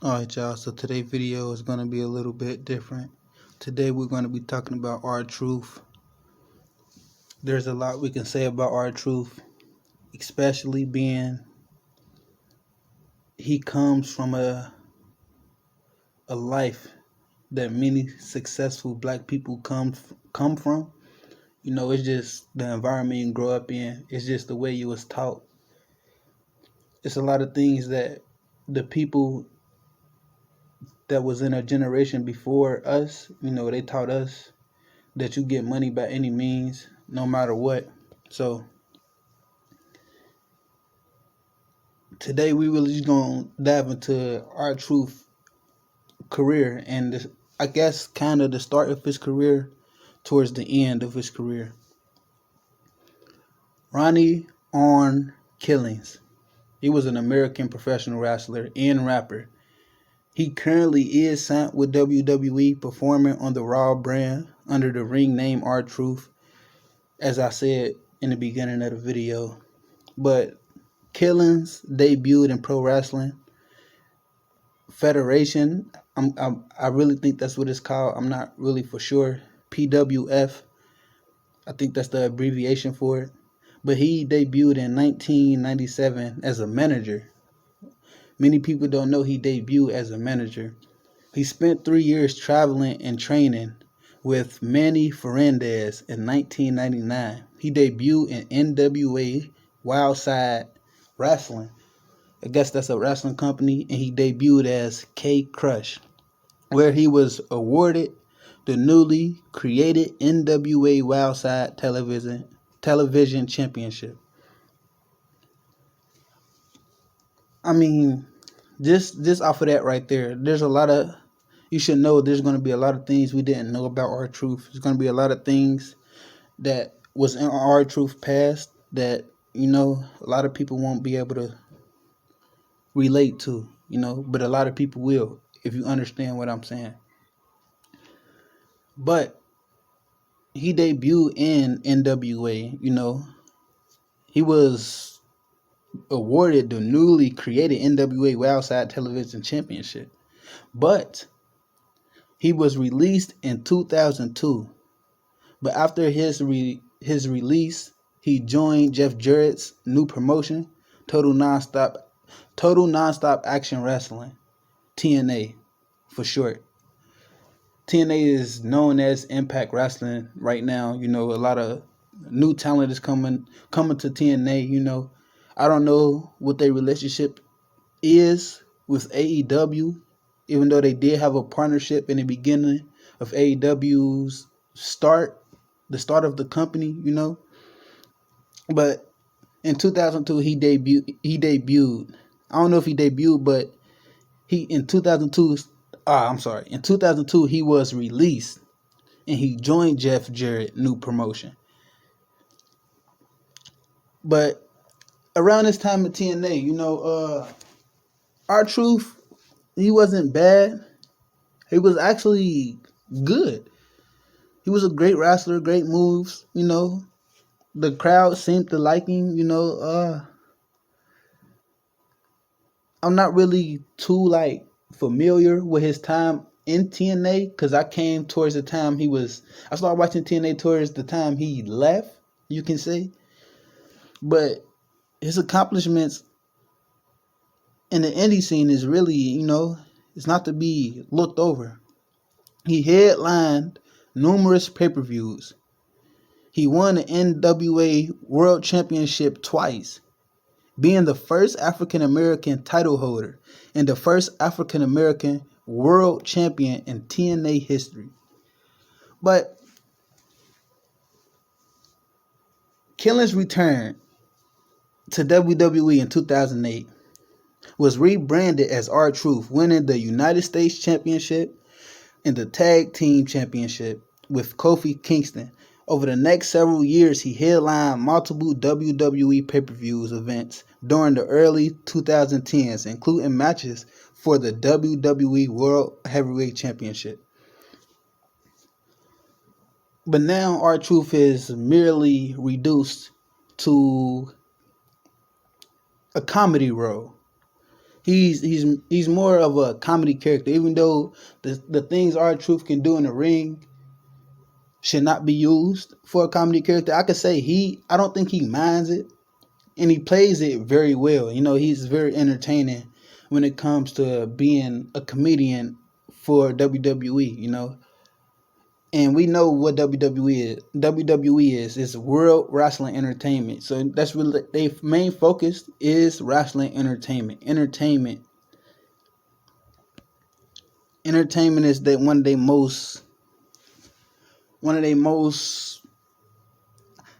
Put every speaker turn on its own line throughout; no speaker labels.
Alright, y'all, so today's video is going to be a little bit different. Today we're going to be talking about RTruth. There's a lot we can say about RTruth, especially being he comes from a life that many successful black people come from. You know, it's just the environment you grow up in. It's just the way you was taught. It's a lot of things that the people that was in a generation before us, they taught us that you get money by any means, no matter what. So today we really just gonna dive into RTruth career and I guess kind of the start of his career towards the end of his career. Ronnie Arn Killings. He was an American professional wrestler and rapper. He currently is signed with WWE, performing on the Raw brand under the ring name RTruth, as I said in the beginning of the video. But Killings debuted in Pro Wrestling Federation. I really think that's what it's called. I'm not really for sure. PWF. I think that's the abbreviation for it. But he debuted in 1997 as a manager. Many people don't know he debuted as a manager. He spent 3 years traveling and training with Manny Fernandez in 1999. He debuted in NWA Wildside Wrestling. I guess that's a wrestling company, and he debuted as K Crush, where he was awarded the newly created NWA Wildside Television Championship. I mean, just off of that right there, you should know there's going to be a lot of things we didn't know about RTruth. There's going to be a lot of things that was in RTruth past that, a lot of people won't be able to relate to, but a lot of people will, if you understand what I'm saying. But he debuted in NWA, he was awarded the newly created NWA Wildside Television Championship. But he was released in 2002. But after his release, he joined Jeff Jarrett's new promotion, Total Nonstop Action Wrestling, TNA for short. TNA is known as Impact Wrestling right now. A lot of new talent is coming to TNA. I don't know what their relationship is with AEW, even though they did have a partnership in the beginning of AEW's the start of the company, But in 2002 he debuted. I don't know if he debuted, but in 2002 he was released and he joined Jeff Jarrett new promotion. But around this time at TNA, RTruth, he wasn't bad. He was actually good. He was a great wrestler, great moves, The crowd seemed to like him, I'm not really too familiar with his time in TNA because I came towards the time I started watching TNA towards the time he left, you can say. But his accomplishments in the indie scene is really, it's not to be looked over. He headlined numerous pay-per-views. He won the NWA World Championship twice, being the first African American title holder and the first African American world champion in TNA history. But Killings' return to WWE in 2008 was rebranded as RTruth, winning the United States Championship and the Tag Team Championship with Kofi Kingston. Over the next several years, he headlined multiple WWE pay-per-views events during the early 2010s, including matches for the WWE World Heavyweight Championship. But now RTruth is merely reduced to a comedy role. He's more of a comedy character, even though the things RTruth can do in the ring should not be used for a comedy character. I could say I don't think he minds it, and he plays it very well. You know, he's very entertaining when it comes to being a comedian for WWE. You know, and we know what WWE is. WWE is World Wrestling Entertainment. So that's really their main focus is wrestling entertainment. Entertainment is that one of their most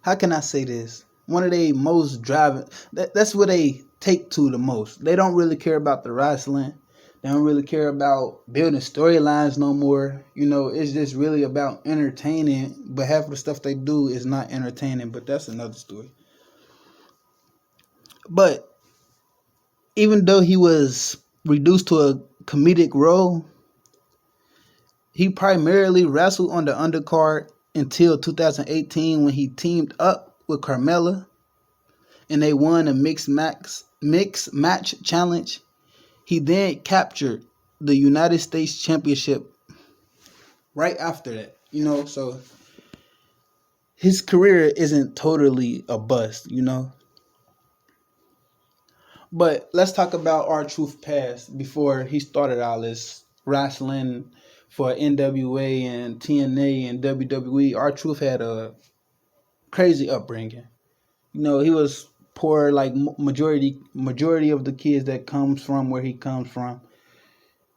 how can I say this? One of their most driving. That's what they take to the most. They don't really care about the wrestling. They don't really care about building storylines no more. You know, it's just really about entertaining. But half of the stuff they do is not entertaining. But that's another story. But even though he was reduced to a comedic role, he primarily wrestled on the undercard until 2018 when he teamed up with Carmella and they won a mixed match challenge. He then captured the United States Championship right after that. You know, so his career isn't totally a bust, you know. But let's talk about RTruth past before he started all this wrestling for NWA and TNA and WWE. RTruth had a crazy upbringing. You know, he was poor, like majority of the kids that comes from where he comes from.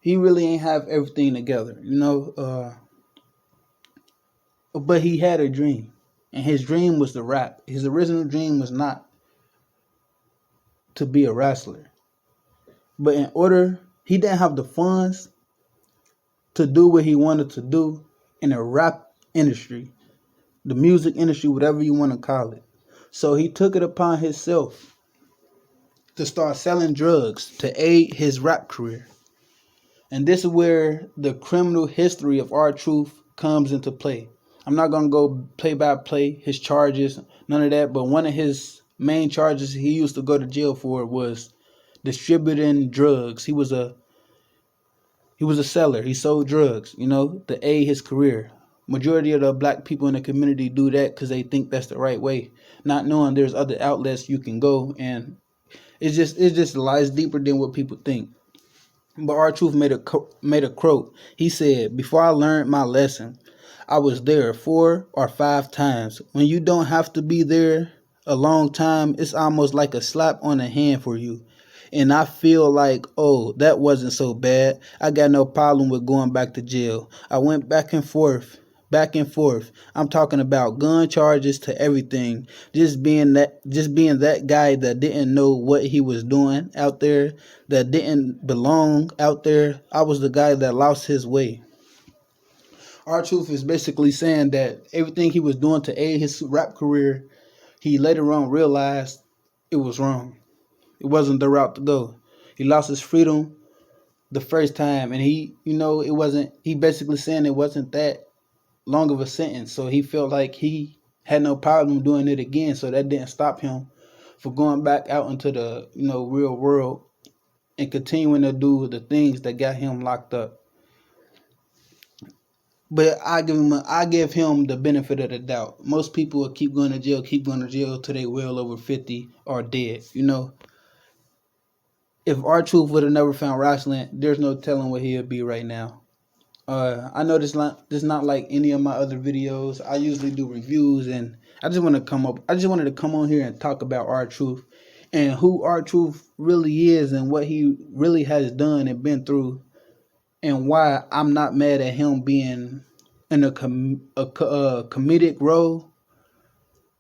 He really ain't have everything together, you know. But he had a dream, and his dream was to rap. His original dream was not to be a wrestler, but he didn't have the funds to do what he wanted to do in the rap industry, the music industry, whatever you want to call it. So he took it upon himself to start selling drugs to aid his rap career. And this is where the criminal history of RTruth comes into play. I'm not going to go play by play his charges, none of that, but one of his main charges he used to go to jail for was distributing drugs. He was a seller. He sold drugs, you know, to aid his career. Majority of the black people in the community do that because they think that's the right way, not knowing there's other outlets you can go, and it just lies deeper than what people think. But RTruth made a quote. He said, "Before I learned my lesson, I was there 4 or 5 times. When you don't have to be there a long time, it's almost like a slap on the hand for you. And I feel like, oh, that wasn't so bad. I got no problem with going back to jail. I went back and forth. Back and forth. I'm talking about gun charges to everything. Just being that guy that didn't know what he was doing out there, that didn't belong out there. I was the guy that lost his way." RTruth is basically saying that everything he was doing to aid his rap career, he later on realized it was wrong. It wasn't the route to go. He lost his freedom the first time, and he basically saying it wasn't that long of a sentence, so he felt like he had no problem doing it again, so that didn't stop him from going back out into the real world and continuing to do the things that got him locked up. But I give him the benefit of the doubt. Most people will keep going to jail till they well over 50 or dead. If RTruth would have never found wrestling, there's no telling where he'd be right now. I know this not like any of my other videos. I usually do reviews, and I just wanted to come on here and talk about RTruth and who RTruth really is and what he really has done and been through, and why I'm not mad at him being in a comedic role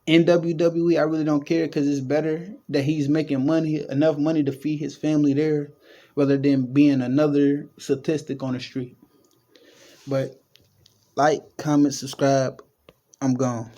in WWE. I really don't care, because it's better that he's making enough money to feed his family there, rather than being another statistic on the street. But like, comment, subscribe. I'm gone.